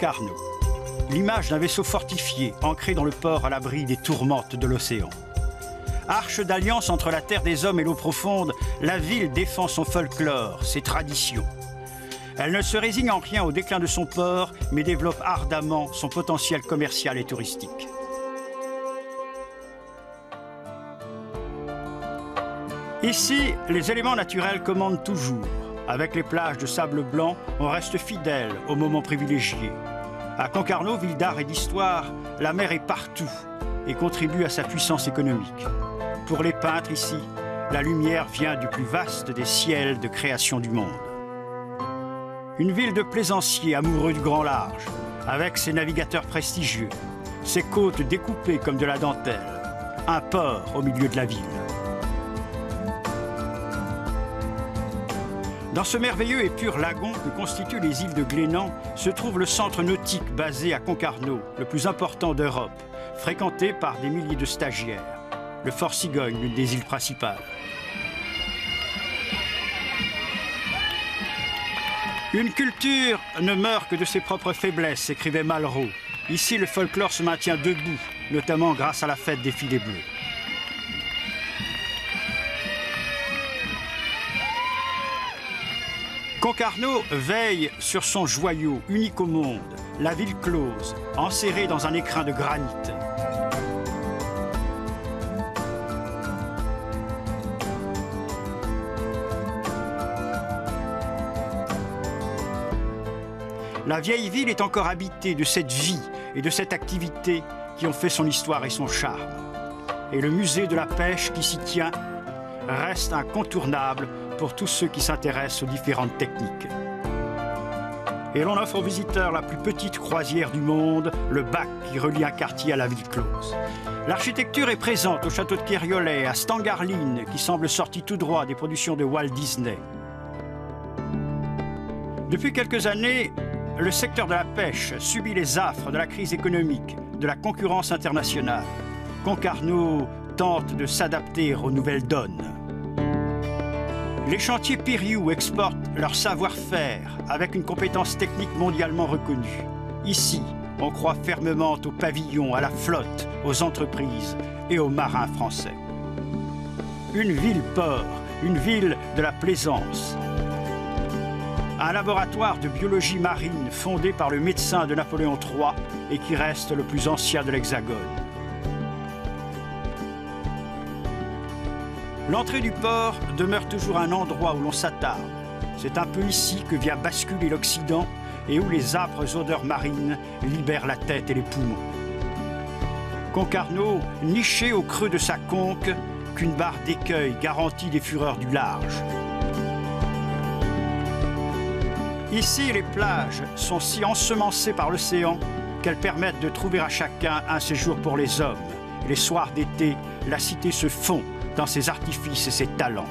Concarneau, l'image d'un vaisseau fortifié, ancré dans le port à l'abri des tourmentes de l'océan. Arche d'alliance entre la terre des hommes et l'eau profonde, la ville défend son folklore, ses traditions. Elle ne se résigne en rien au déclin de son port, mais développe ardemment son potentiel commercial et touristique. Ici, les éléments naturels commandent toujours. Avec les plages de sable blanc, on reste fidèle au moment privilégié. À Concarneau, ville d'art et d'histoire, la mer est partout et contribue à sa puissance économique. Pour les peintres ici, la lumière vient du plus vaste des ciels de création du monde. Une ville de plaisanciers amoureux du grand large, avec ses navigateurs prestigieux, ses côtes découpées comme de la dentelle, un port au milieu de la ville. Dans ce merveilleux et pur lagon que constituent les îles de Glénan se trouve le centre nautique basé à Concarneau, le plus important d'Europe, fréquenté par des milliers de stagiaires. Le Fort Cigogne, l'une des îles principales. Une culture ne meurt que de ses propres faiblesses, écrivait Malraux. Ici, le folklore se maintient debout, notamment grâce à la fête des filets bleus. Concarneau veille sur son joyau, unique au monde, la ville close, enserrée dans un écrin de granit. La vieille ville est encore habitée de cette vie et de cette activité qui ont fait son histoire et son charme. Et le musée de la pêche qui s'y tient reste incontournable pour tous ceux qui s'intéressent aux différentes techniques. Et l'on offre aux visiteurs la plus petite croisière du monde, le bac qui relie un quartier à la ville close. L'architecture est présente au château de Kerriolet, à Stangarline, qui semble sorti tout droit des productions de Walt Disney. Depuis quelques années, le secteur de la pêche subit les affres de la crise économique, de la concurrence internationale. Concarneau tente de s'adapter aux nouvelles donnes. Les chantiers Piriou exportent leur savoir-faire avec une compétence technique mondialement reconnue. Ici, on croit fermement aux pavillons, à la flotte, aux entreprises et aux marins français. Une ville-port, une ville de la plaisance. Un laboratoire de biologie marine fondé par le médecin de Napoléon III et qui reste le plus ancien de l'Hexagone. L'entrée du port demeure toujours un endroit où l'on s'attarde. C'est un peu ici que vient basculer l'Occident et où les âpres odeurs marines libèrent la tête et les poumons. Concarneau, niché au creux de sa conque, qu'une barre d'écueil garantit des fureurs du large. Ici, les plages sont si ensemencées par l'océan qu'elles permettent de trouver à chacun un séjour pour les hommes. Les soirs d'été, la cité se fond dans ses artifices et ses talents.